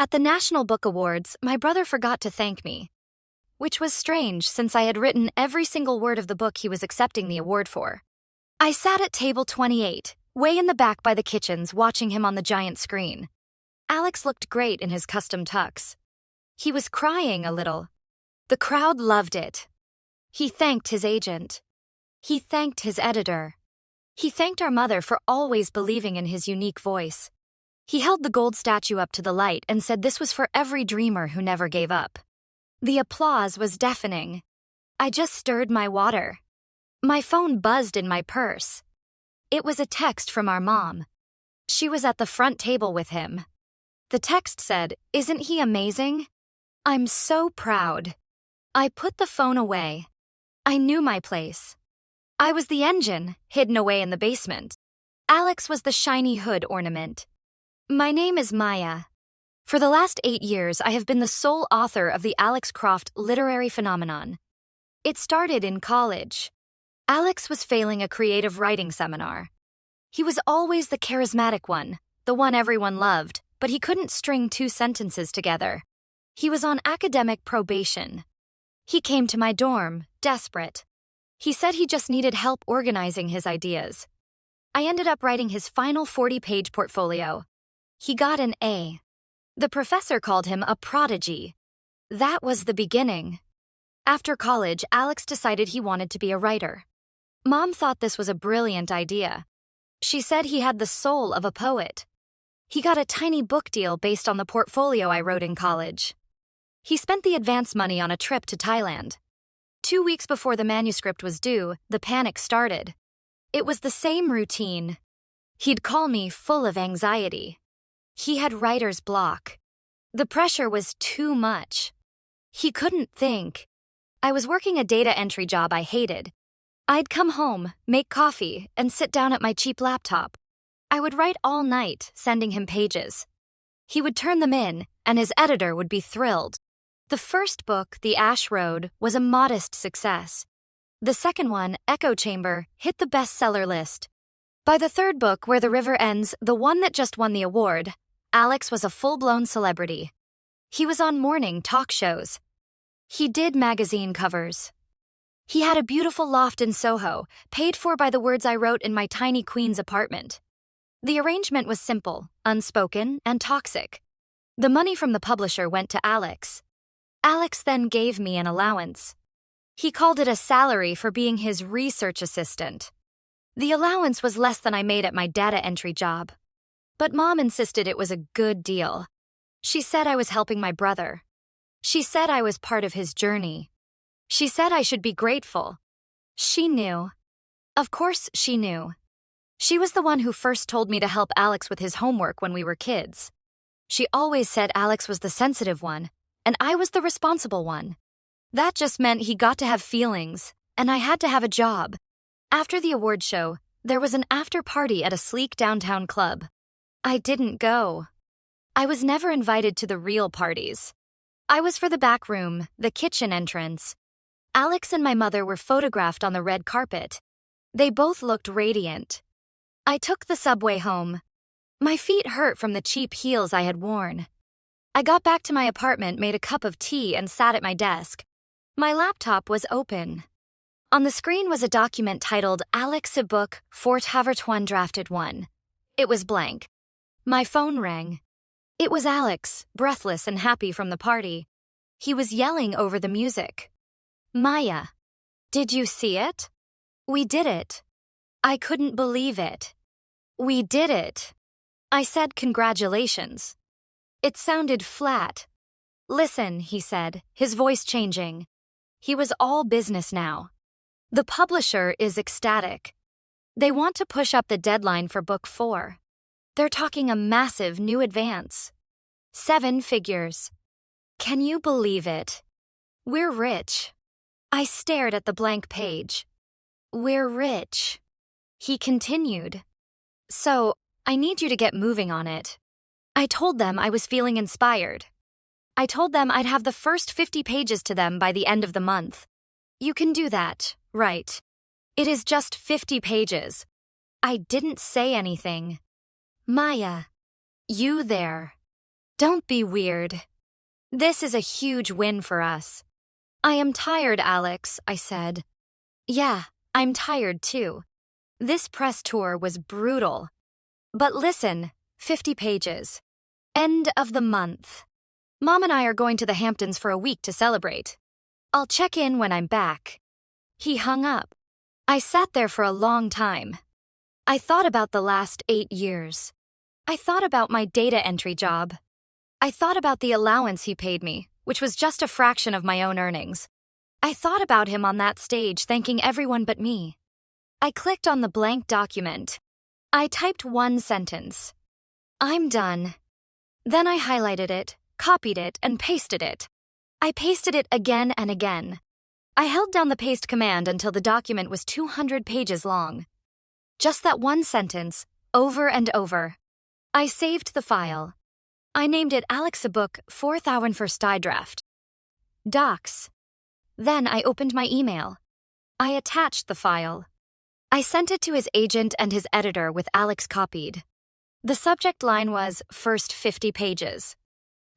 At the National Book Awards, my brother forgot to thank me, which was strange since I had written every single word of the book he was accepting the award for. I sat at table 28, way in the back by the kitchens, watching him on the giant screen. Alex looked great in his custom tux. He was crying a little. The crowd loved it. He thanked his agent. He thanked his editor. He thanked our mother for always believing in his unique voice. He held the gold statue up to the light and said this was for every dreamer who never gave up. The applause was deafening. I just stirred my water. My phone buzzed in my purse. It was a text from our mom. She was at the front table with him. The text said, "Isn't he amazing? I'm so proud." I put the phone away. I knew my place. I was the engine, hidden away in the basement. Alex was the shiny hood ornament. My name is Maya. For the last 8 years, I have been the sole author of the Alex Croft literary phenomenon. It started in college. Alex was failing a creative writing seminar. He was always the charismatic one, the one everyone loved, but he couldn't string 2 sentences together. He was on academic probation. He came to my dorm, desperate. He said he just needed help organizing his ideas. I ended up writing his final 40-page portfolio. He got an A. The professor called him a prodigy. That was the beginning. After college, Alex decided he wanted to be a writer. Mom thought this was a brilliant idea. She said he had the soul of a poet. He got a tiny book deal based on the portfolio I wrote in college. He spent the advance money on a trip to Thailand. 2 weeks before the manuscript was due, the panic started. It was the same routine. He'd call me full of anxiety. He had writer's block. The pressure was too much. He couldn't think. I was working a data entry job I hated. I'd come home, make coffee, and sit down at my cheap laptop. I would write all night, sending him pages. He would turn them in, and his editor would be thrilled. The first book, The Ash Road, was a modest success. The second one, Echo Chamber, hit the bestseller list. By the third book, Where the River Ends, the one that just won the award, Alex was a full-blown celebrity. He was on morning talk shows. He did magazine covers. He had a beautiful loft in SoHo, paid for by the words I wrote in my tiny Queens apartment. The arrangement was simple, unspoken, and toxic. The money from the publisher went to Alex. Alex then gave me an allowance. He called it a salary for being his research assistant. The allowance was less than I made at my data entry job. But Mom insisted it was a good deal. She said I was helping my brother. She said I was part of his journey. She said I should be grateful. She knew. Of course she knew. She was the one who first told me to help Alex with his homework when we were kids. She always said Alex was the sensitive one, and I was the responsible one. That just meant he got to have feelings, and I had to have a job. After the award show, there was an after-party at a sleek downtown club. I didn't go. I was never invited to the real parties. I was for the back room, the kitchen entrance. Alex and my mother were photographed on the red carpet. They both looked radiant. I took the subway home. My feet hurt from the cheap heels I had worn. I got back to my apartment, made a cup of tea, and sat at my desk. My laptop was open. On the screen was a document titled Alex a Book Fort Havertoine Drafted 1. It was blank. My phone rang. It was Alex, breathless and happy from the party. He was yelling over the music. "Maya, did you see it? We did it." I couldn't believe it. "We did it." I said congratulations. It sounded flat. "Listen," he said, his voice changing. He was all business now. "The publisher is ecstatic. They want to push up the deadline for book 4. They're talking a massive new advance. 7 figures. Can you believe it? We're rich." I stared at the blank page. "We're rich." He continued. "So, I need you to get moving on it." I told them I was feeling inspired. I told them I'd have the first 50 pages to them by the end of the month. "You can do that, right? It is just 50 pages. I didn't say anything. "Maya, you there. Don't be weird. This is a huge win for us. I am tired, Alex, I said. Yeah, I'm tired too. This press tour was brutal. But listen, 50 pages. End of the month. Mom and I are going to the Hamptons for a week to celebrate. I'll check in when I'm back. He hung up. I sat there for a long time. I thought about the last 8 years. I thought about my data entry job. I thought about the allowance he paid me, which was just a fraction of my own earnings. I thought about him on that stage thanking everyone but me. I clicked on the blank document. I typed one sentence. I'm done. Then I highlighted it, copied it, and pasted it. I pasted it again and again. I held down the paste command until the document was 200 pages long. Just that one sentence, over and over. I saved the file. I named it Alex a Book 4000 for Draft. Docs. Then I opened my email. I attached the file. I sent it to his agent and his editor with Alex copied. The subject line was first 50 pages.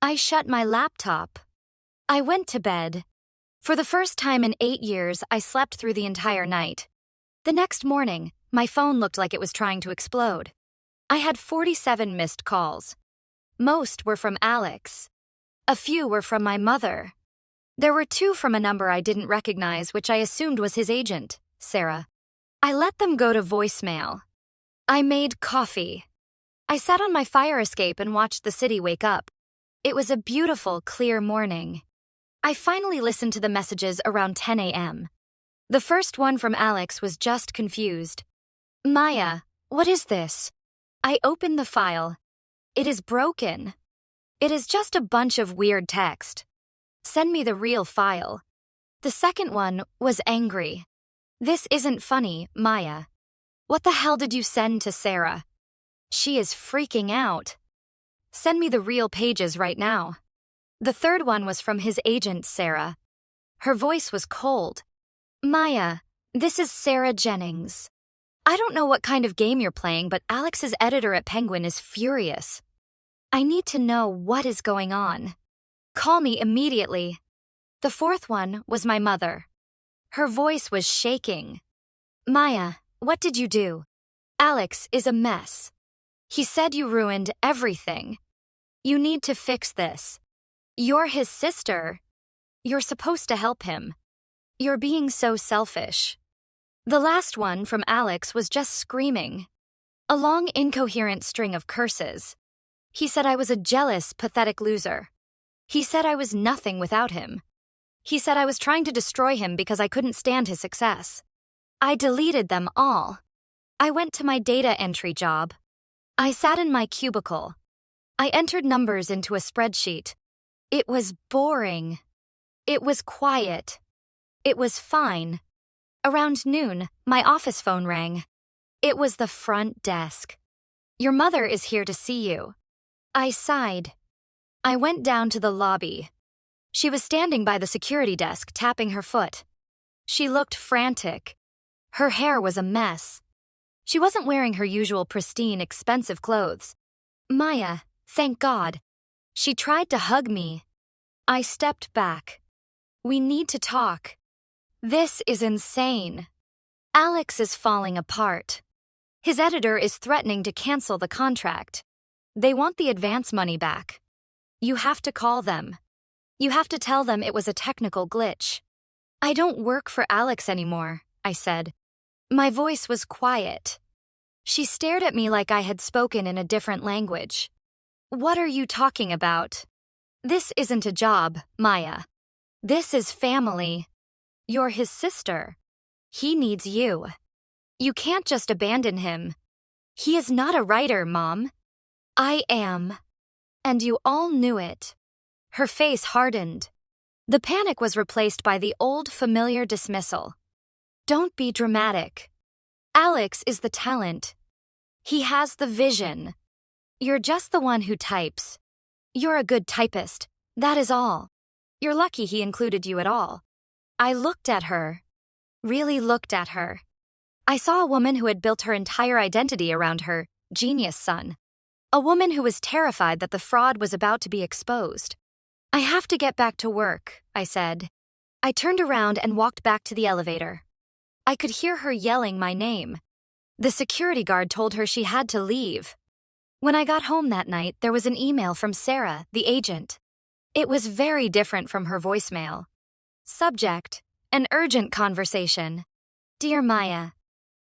I shut my laptop. I went to bed. For the first time in 8 years, I slept through the entire night. The next morning, my phone looked like it was trying to explode. I had 47 missed calls. Most were from Alex. A few were from my mother. There were 2 from a number I didn't recognize, which I assumed was his agent, Sarah. I let them go to voicemail. I made coffee. I sat on my fire escape and watched the city wake up. It was a beautiful, clear morning. I finally listened to the messages around 10 a.m. The first one from Alex was just confused. Maya, what is this? I opened the file. It is broken. It is just a bunch of weird text. Send me the real file. The second one was angry. This isn't funny, Maya. What the hell did you send to Sarah? She is freaking out. Send me the real pages right now. The third one was from his agent, Sarah. Her voice was cold. Maya, this is Sarah Jennings. I don't know what kind of game you're playing, but Alex's editor at Penguin is furious. I need to know what is going on. Call me immediately. The fourth one was my mother. Her voice was shaking. Maya, what did you do? Alex is a mess. He said you ruined everything. You need to fix this. You're his sister. You're supposed to help him. You're being so selfish. The last one from Alex was just screaming. A long, incoherent string of curses. He said I was a jealous, pathetic loser. He said I was nothing without him. He said I was trying to destroy him because I couldn't stand his success. I deleted them all. I went to my data entry job. I sat in my cubicle. I entered numbers into a spreadsheet. It was boring. It was quiet. It was fine. Around noon, my office phone rang. It was the front desk. Your mother is here to see you. I sighed. I went down to the lobby. She was standing by the security desk, tapping her foot. She looked frantic. Her hair was a mess. She wasn't wearing her usual pristine, expensive clothes. Maya, thank God. She tried to hug me. I stepped back. We need to talk. This is insane. Alex is falling apart. His editor is threatening to cancel the contract. They want the advance money back. You have to call them. You have to tell them it was a technical glitch. I don't work for Alex anymore, I said. My voice was quiet. She stared at me like I had spoken in a different language. What are you talking about? This isn't a job, Maya. This is family. You're his sister. He needs you. You can't just abandon him. He is not a writer, Mom. I am. And you all knew it. Her face hardened. The panic was replaced by the old familiar dismissal. Don't be dramatic. Alex is the talent. He has the vision. You're just the one who types. You're a good typist, that is all. You're lucky he included you at all. I looked at her. Really looked at her. I saw a woman who had built her entire identity around her genius son. A woman who was terrified that the fraud was about to be exposed. "I have to get back to work," I said. I turned around and walked back to the elevator. I could hear her yelling my name. The security guard told her she had to leave. When I got home that night, there was an email from Sarah, the agent. It was very different from her voicemail. Subject: an urgent conversation. "Dear Maya,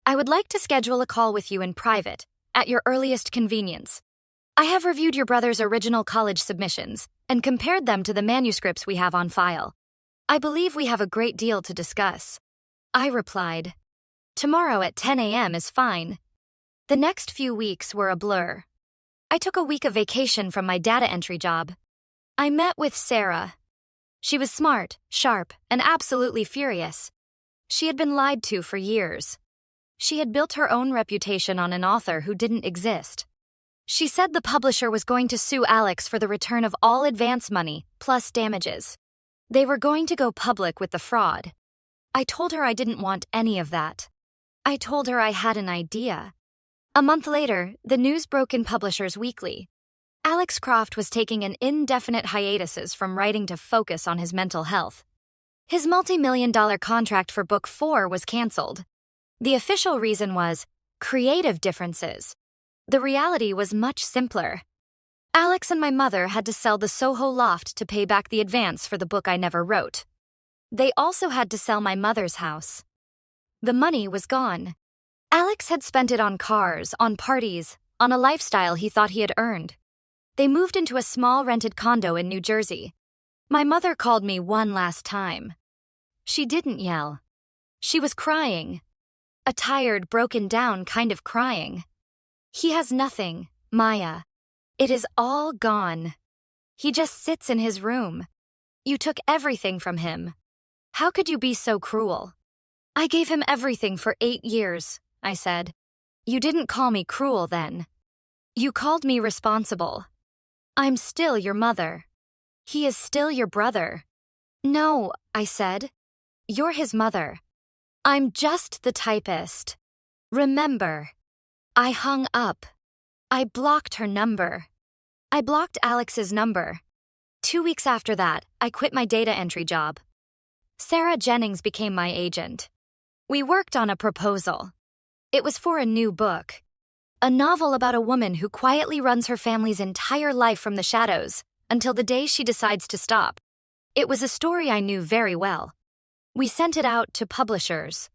I would like to schedule a call with you in private, at your earliest convenience. I have reviewed your brother's original college submissions and compared them to the manuscripts we have on file. I believe we have a great deal to discuss." I replied, "Tomorrow at 10 a.m. is fine." The next few weeks were a blur. I took a week of vacation from my data entry job. I met with Sarah. She was smart, sharp, and absolutely furious. She had been lied to for years. She had built her own reputation on an author who didn't exist. She said the publisher was going to sue Alex for the return of all advance money, plus damages. They were going to go public with the fraud. I told her I didn't want any of that. I told her I had an idea. A month later, the news broke in Publishers Weekly. Alex Croft was taking an indefinite hiatus from writing to focus on his mental health. His multi-million-dollar contract for Book 4 was canceled. The official reason was creative differences. The reality was much simpler. Alex and my mother had to sell the SoHo loft to pay back the advance for the book I never wrote. They also had to sell my mother's house. The money was gone. Alex had spent it on cars, on parties, on a lifestyle he thought he had earned. They moved into a small rented condo in New Jersey. My mother called me one last time. She didn't yell. She was crying. A tired, broken down kind of crying. "He has nothing, Maya. It is all gone. He just sits in his room. You took everything from him. How could you be so cruel?" "I gave him everything for 8 years, I said. "You didn't call me cruel then. You called me responsible. I'm still your mother. He is still your brother." "No," I said. "You're his mother. I'm just the typist. Remember." I hung up. I blocked her number. I blocked Alex's number. 2 weeks after that, I quit my data entry job. Sarah Jennings became my agent. We worked on a proposal. It was for a new book. A novel about a woman who quietly runs her family's entire life from the shadows until the day she decides to stop. It was a story I knew very well. We sent it out to publishers.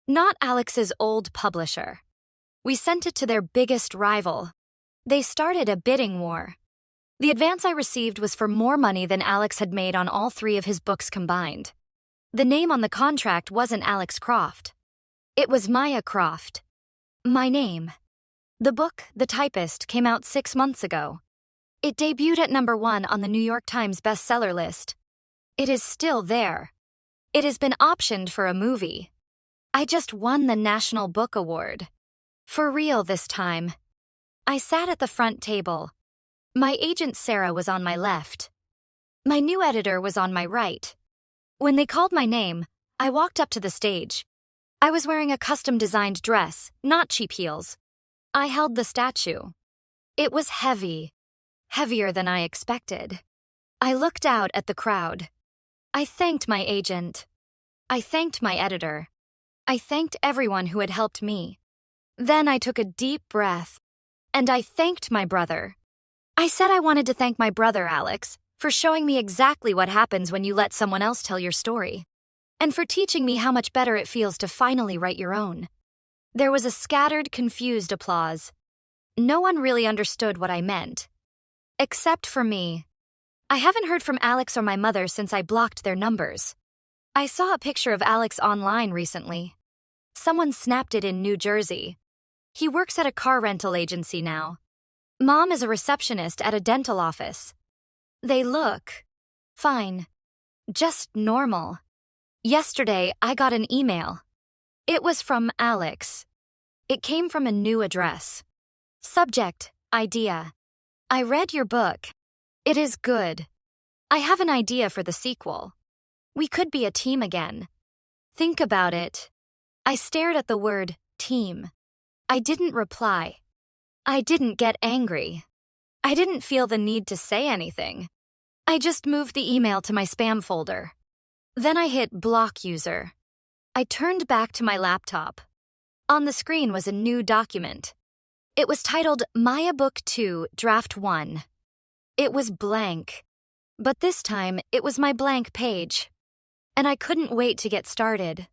Not Alex's old publisher. We sent it to their biggest rival. They started a bidding war. The advance I received was for more money than Alex had made on all 3 of his books combined. The name on the contract wasn't Alex Croft. It was Maya Croft. My name. The book, The Typist, came out 6 months ago. It debuted at #1 on the New York Times bestseller list. It is still there. It has been optioned for a movie. I just won the National Book Award. For real this time. I sat at the front table. My agent Sarah was on my left. My new editor was on my right. When they called my name, I walked up to the stage. I was wearing a custom-designed dress, not cheap heels. I held the statue. It was heavy. Heavier than I expected. I looked out at the crowd. I thanked my agent. I thanked my editor. I thanked everyone who had helped me. Then I took a deep breath, and I thanked my brother. I said I wanted to thank my brother, Alex, for showing me exactly what happens when you let someone else tell your story, and for teaching me how much better it feels to finally write your own. There was a scattered, confused applause. No one really understood what I meant. Except for me. I haven't heard from Alex or my mother since I blocked their numbers. I saw a picture of Alex online recently. Someone snapped it in New Jersey. He works at a car rental agency now. Mom is a receptionist at a dental office. They look fine. Just normal. Yesterday, I got an email. It was from Alex. It came from a new address. Subject: idea. I read your book. It is good. I have an idea for the sequel. We could be a team again. Think about it. I stared at the word team. I didn't reply. I didn't get angry. I didn't feel the need to say anything. I just moved the email to my spam folder. Then I hit block user. I turned back to my laptop. On the screen was a new document. It was titled Maya Book 2, Draft 1. It was blank. But this time, it was my blank page. And I couldn't wait to get started.